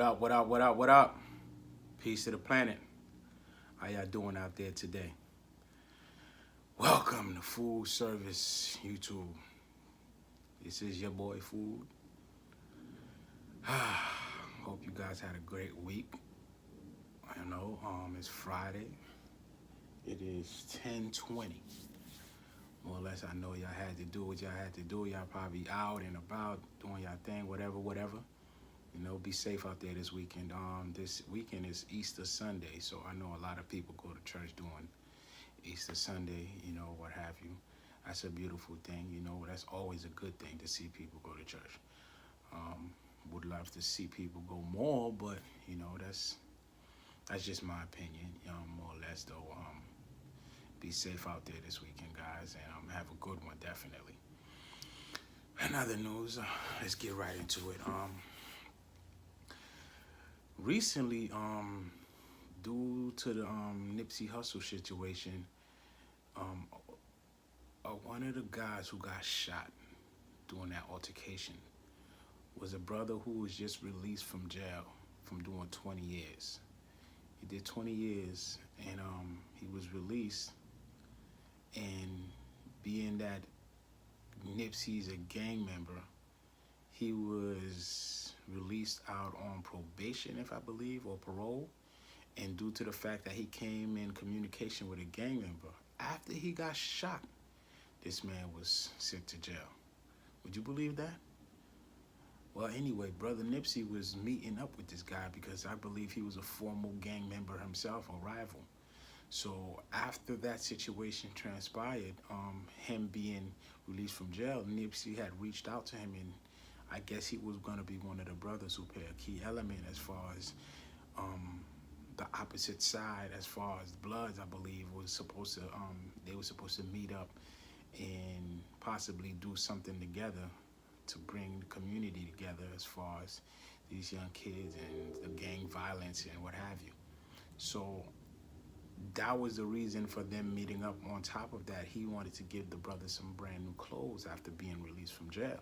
What up, what up, what up, what up? Peace to the planet. How y'all doing out there today? Welcome to Food Service YouTube. This is your boy Food. Hope you guys had a great week. I know, it's Friday. It is 10:20. More or less, I know y'all had to do what y'all had to do. Y'all probably out and about doing y'all thing, whatever. You know, be safe out there this weekend. This weekend is Easter Sunday, so I know a lot of people go to church doing Easter Sunday, you know, what have you. That's a beautiful thing, you know. That's always a good thing to see people go to church. Would love to see people go more, but you know, that's just my opinion. More or less though. Be safe out there this weekend, guys, and have a good one, definitely. Another news. Let's get right into it. Recently, due to the Nipsey Hussle situation, one of the guys who got shot during that altercation was a brother who was just released from jail from doing 20 years. He did 20 years, and he was released. And being that Nipsey's a gang member, he was released out on probation, if I believe, or parole. And due to the fact that he came in communication with a gang member, after he got shot, this man was sent to jail. Would you believe that? Well, anyway, Brother Nipsey was meeting up with this guy because I believe he was a former gang member himself, a rival. So after that situation transpired, him being released from jail, Nipsey had reached out to him, and I guess he was going to be one of the brothers who play a key element as far as the opposite side, as far as Bloods, I believe, was supposed to, they were supposed to meet up and possibly do something together to bring the community together as far as these young kids and the gang violence and what have you. So that was the reason for them meeting up. On top of that, he wanted to give the brother some brand new clothes after being released from jail.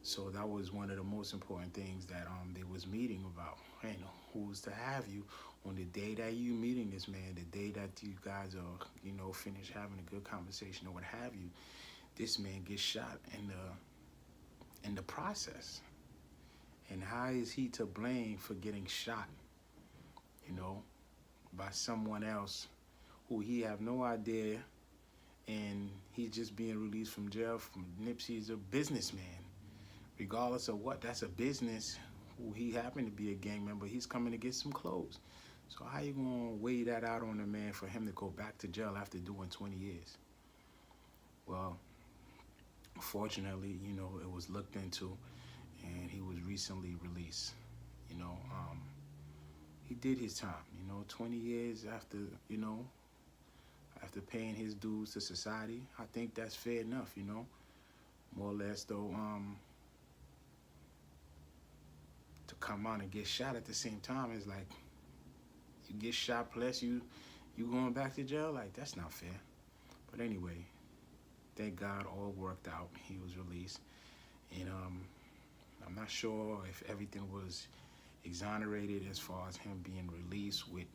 So that was one of the most important things that they was meeting about. You know, who's to have you on the day that you meeting this man, the day that you guys are, you know, finish having a good conversation or what have you, this man gets shot in the process. And how is he to blame for getting shot, you know, by someone else who he have no idea, and he's just being released from jail from Nipsey's a businessman. Regardless of what, that's a business. Who he happened to be a gang member, he's coming to get some clothes. So how you gonna weigh that out on a man for him to go back to jail after doing 20 years? Well, fortunately, you know, it was looked into, and he was recently released. You know, he did his time. You know, 20 years after, you know, after paying his dues to society. I think that's fair enough. You know, more or less though. To come out and get shot at the same time is like, you get shot plus you going back to jail. Like, that's not fair. But anyway, thank God all worked out. He was released, and I'm not sure if everything was exonerated as far as him being released with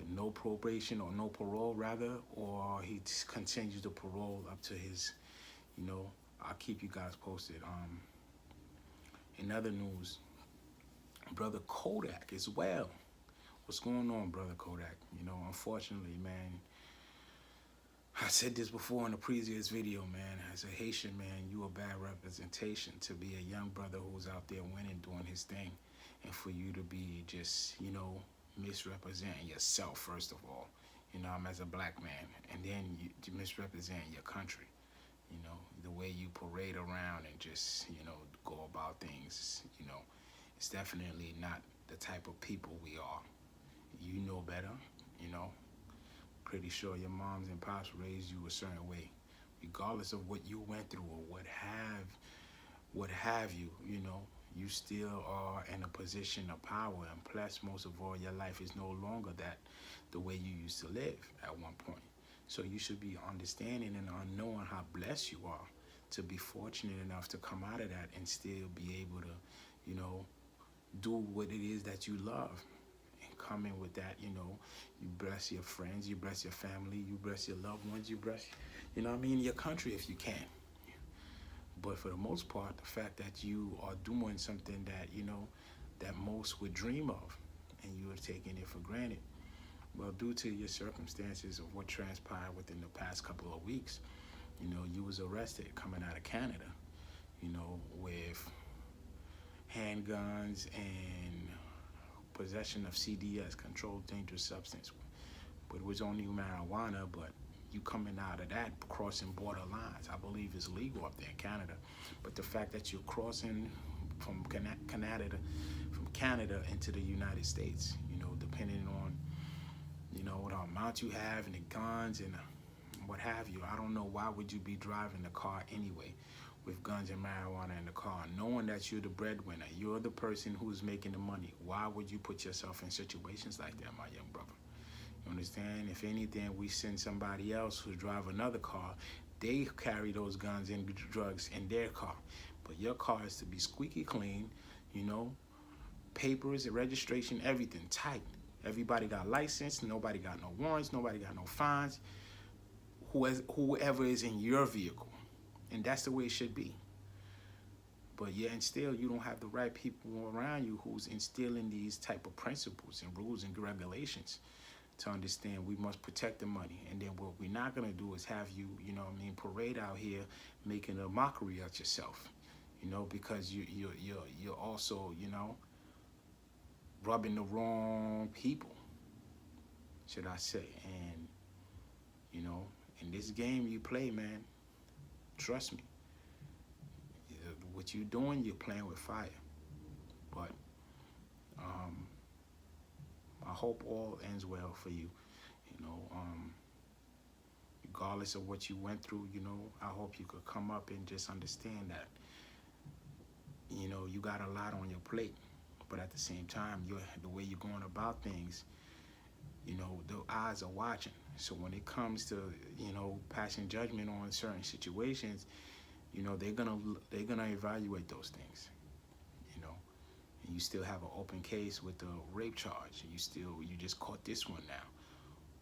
no probation or no parole rather, or he continues to parole up to his, you know. I'll keep you guys posted. In other news, Brother Kodak as well. What's going on, Brother Kodak? You know, unfortunately, man, I said this before in a previous video, man. As a Haitian man, you a bad representation to be a young brother who's out there winning, doing his thing, and for you to be just, you know, misrepresenting yourself, first of all, you know, as a black man, and then you misrepresenting your country, you know, the way you parade around and just, you know, go about things, you know, it's definitely not the type of people we are. You know better, you know. Pretty sure your moms and pops raised you a certain way, regardless of what you went through or what have you, you know. You still are in a position of power, and plus, most of all, your life is no longer the way you used to live at one point. So you should be understanding and knowing how blessed you are to be fortunate enough to come out of that and still be able to, you know, do what it is that you love. And come in with that, you know, you bless your friends, you bless your family, you bless your loved ones, you bless, you know what I mean, your country if you can. But for the most part, the fact that you are doing something that, you know, that most would dream of, and you are taking it for granted. Well, due to your circumstances of what transpired within the past couple of weeks, you know, you was arrested coming out of Canada, you know, with handguns and possession of CDS, controlled dangerous substance. But it was only marijuana, but you coming out of that, crossing border lines, I believe is legal up there in Canada. But the fact that you're crossing from Canada into the United States, you know, depending on, you know, what amount you have and the guns and what have you. I don't know why would you be driving the car anyway with guns and marijuana in the car, knowing that you're the breadwinner, you're the person who's making the money. Why would you put yourself in situations like that, my young brother? You understand? If anything, we send somebody else who drive another car, they carry those guns and drugs in their car. But your car is to be squeaky clean, you know, papers and registration, everything tight. Everybody got license, nobody got no warrants, nobody got no fines. Whoever is in your vehicle. And that's the way it should be. But yet and still, you don't have the right people around you who's instilling these type of principles and rules and regulations to understand we must protect the money. And then what we're not going to do is have you, you know what I mean, parade out here making a mockery of yourself, you know, because you're also, you know, rubbing the wrong people, should I say. And, you know, in this game you play, man, trust me, what you're doing, you're playing with fire. But I hope all ends well for you, you know, regardless of what you went through, you know, I hope you could come up and just understand that, you know, you got a lot on your plate, but at the same time, the way you're going about things, you know, the eyes are watching. So when it comes to, you know, passing judgment on certain situations, you know, they're gonna evaluate those things, you know. And you still have an open case with the rape charge. You just caught this one now.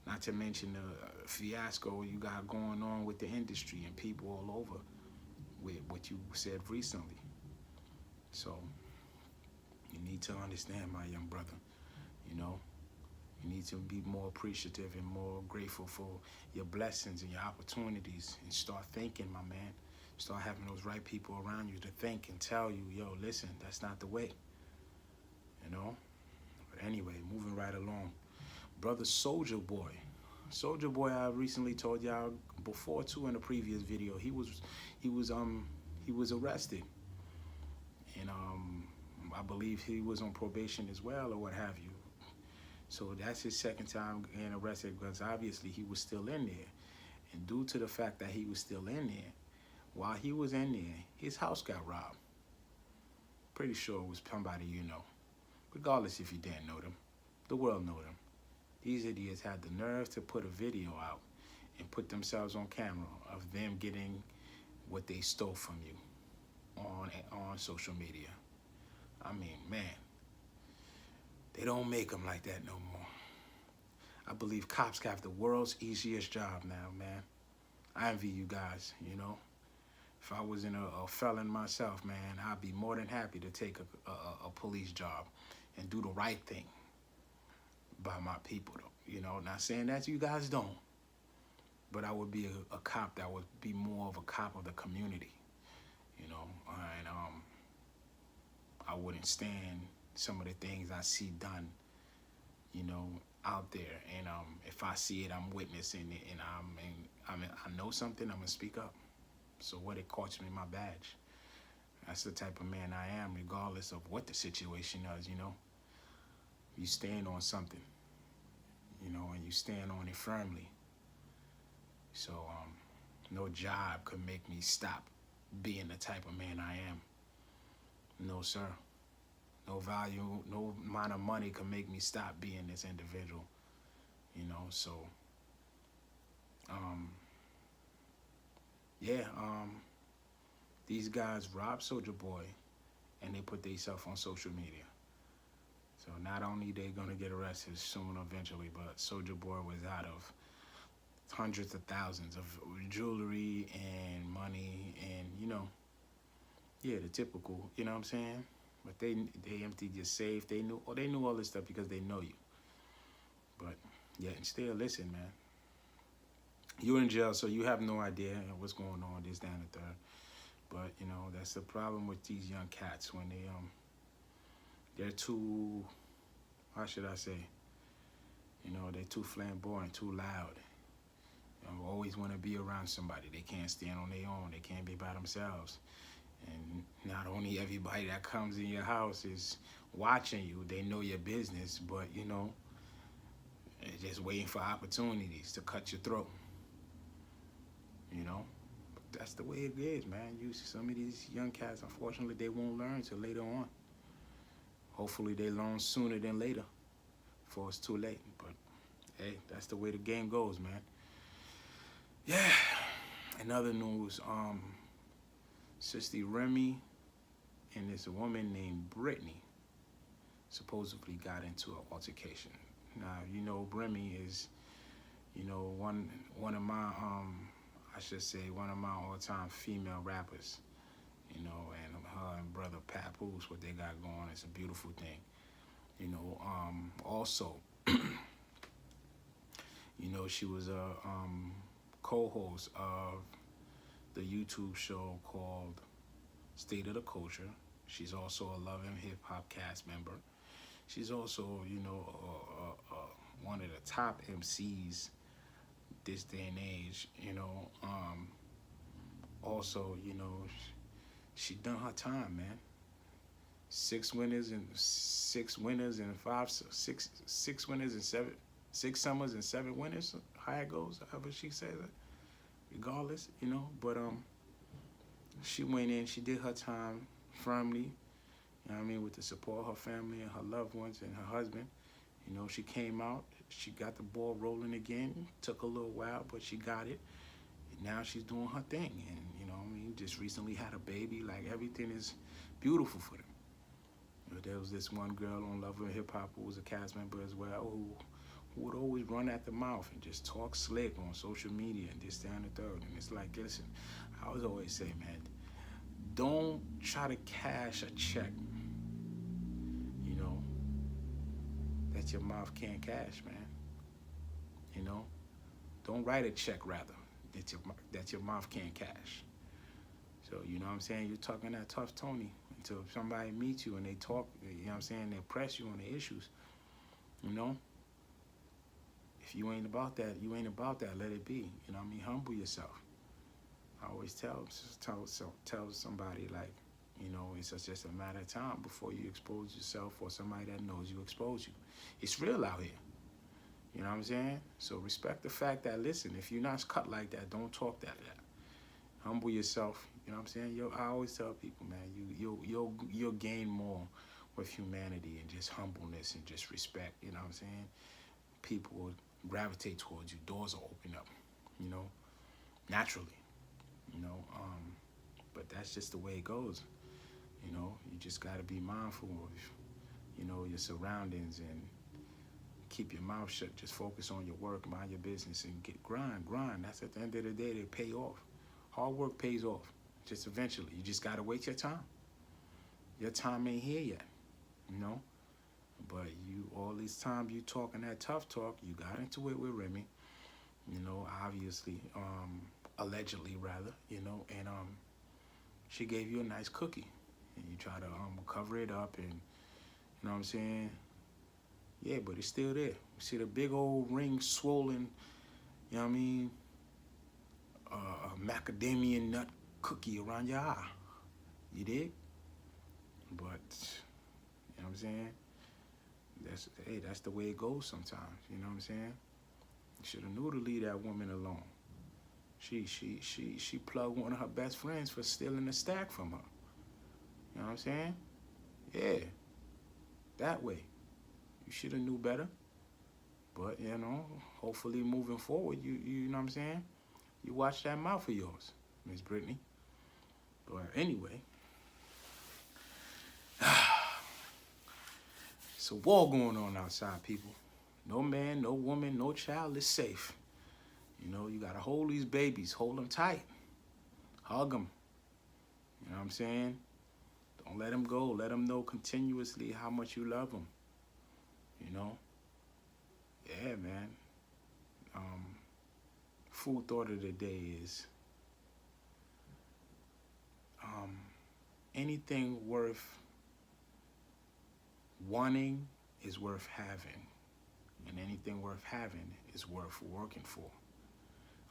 Not to mention the fiasco you got going on with the industry and people all over with what you said recently. So you need to understand, my young brother, you know, you need to be more appreciative and more grateful for your blessings and your opportunities, and start thinking, my man. Start having those right people around you to think and tell you, yo, listen, that's not the way, you know? But anyway, moving right along. Brother Soulja Boy. Soulja Boy, I recently told y'all before too in a previous video, he was arrested. And I believe he was on probation as well or what have you. So that's his second time getting arrested, because obviously he was still in there. And due to the fact that he was still in there, while he was in there, his house got robbed. Pretty sure it was somebody you know. Regardless if you didn't know them, the world know them. These idiots had the nerve to put a video out and put themselves on camera of them getting what they stole from you on social media. I mean, man, they don't make them like that no more. I believe cops have the world's easiest job now, man. I envy you guys, you know. If I was in a felon myself, man, I'd be more than happy to take a police job and do the right thing by my people, though. You know, not saying that you guys don't, but I would be a cop that would be more of a cop of the community, you know. And I wouldn't stand some of the things I see done, you know, out there. And if I see it, I'm witnessing it, and I know something, I'm gonna speak up. So what, it costs me my badge. That's the type of man I am, regardless of what the situation is, you know. You stand on something, you know, and you stand on it firmly. So no job could make me stop being the type of man I am. No, sir. No value, no amount of money can make me stop being this individual, you know. So these guys robbed Soulja Boy, and they put themselves on social media. not only they gonna get arrested soon eventually, but Soulja Boy was out of hundreds of thousands of jewelry and money and, yeah, the typical, you know what I'm saying? But they emptied your safe. They knew all this stuff because they know you. But yeah, and still, listen, man. You're in jail, so you have no idea what's going on, this, that, and the third. But that's the problem with these young cats when they're too, how should I say? They're too flamboyant, too loud. Always want to be around somebody. They can't stand on their own. They can't be by themselves. And not only everybody that comes in your house is watching you, they know your business, but they're just waiting for opportunities to cut your throat. But that's the way it is, man. Some of these young cats, unfortunately, they won't learn till later on. Hopefully they learn sooner than later before it's too late. But hey, that's the way the game goes, man. Yeah. In other news, Sister Remy and this woman named Brittany supposedly got into an altercation. Now, Remy is, one of my, I should say, one of my all-time female rappers. And her and brother Papoose, what they got going, it's a beautiful thing. Also, she was a co-host of the YouTube show called State of the Culture. She's also a Love and Hip Hop cast member. She's also, one of the top MCs this day and age. Also, she done her time, man. Six winners and 6 summers and 7 winners. How it goes, however she says it. Regardless, but she went in, she did her time firmly, with the support of her family and her loved ones and her husband. She came out, she got the ball rolling again. Took a little while, but she got it. And now she's doing her thing, and just recently had a baby. Like, everything is beautiful for them. There was this one girl on Love and Hip Hop who was a cast member as well, who would always run at the mouth and just talk slick on social media and this, that, and the third. And it's like, listen, I always say, man, don't try to cash a check, that your mouth can't cash, man. Don't write a check, rather, that your mouth can't cash. So, you know what I'm saying? You're talking that tough Tony until somebody meets you and they talk, you know what I'm saying? They press you on the issues, If you ain't about that, you ain't about that. Let it be. Humble yourself. I always tell somebody, like, it's just a matter of time before you expose yourself, or somebody that knows you expose you. It's real out here. You know what I'm saying? So respect the fact that, listen, if you're not cut like that, don't talk that. Humble yourself. You know what I'm saying? I always tell people, man, you'll gain more with humanity and just humbleness and just respect. You know what I'm saying? People will gravitate towards you. Doors will open up, naturally. But that's just the way it goes. You just got to be mindful of, your surroundings, and keep your mouth shut. Just focus on your work, mind your business, and grind. That's, at the end of the day, they pay off. Hard work pays off. Just eventually. You just got to wait your time. Your time ain't here yet, But all this time you talking that tough talk, you got into it with Remy, obviously, allegedly rather, and she gave you a nice cookie, and you try to cover it up, and you know what I'm saying? Yeah, but it's still there. You see the big old ring swollen, you know what I mean? A macadamia nut cookie around your eye. You dig? But, you know what I'm saying? That's the way it goes sometimes. You know what I'm saying? You should have knew to leave that woman alone. She plugged one of her best friends for stealing a stack from her. You know what I'm saying? Yeah. That way. You should have knew better. But, hopefully moving forward, you know what I'm saying? You watch that mouth of yours, Miss Brittany. But anyway. It's a war going on outside, people. No man, no woman, no child is safe. You know, you gotta hold these babies, hold them tight, hug them. You know what I'm saying? Don't let them go. Let them know continuously how much you love them. You know? Yeah, man. Food thought of the day is anything worth wanting is worth having. And anything worth having is worth working for.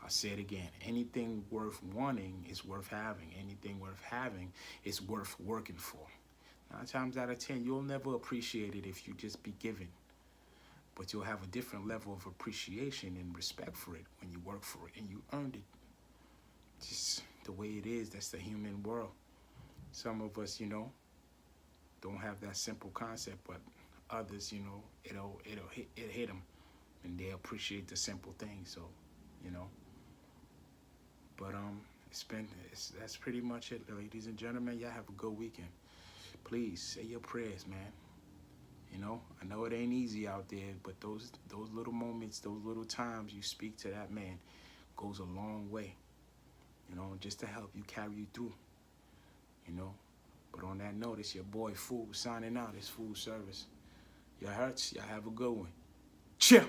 I'll say it again. Anything worth wanting is worth having. Anything worth having is worth working for. 9 times out of 10, you'll never appreciate it if you just be given. But you'll have a different level of appreciation and respect for it when you work for it and you earned it. Just the way it is, that's the human world. Some of us, you know, don't have that simple concept, but others, you know, it'll hit them and they appreciate the simple things. So, you know. But that's pretty much it, ladies and gentlemen. Y'all have a good weekend. Please say your prayers, man. You know, I know it ain't easy out there, but those little moments, those little times you speak to that man goes a long way. You know, just to help you carry you through. You know. But on that note, it's your boy Fool signing out. It's Fool Service. Y'all hurts. Y'all have a good one. Chill.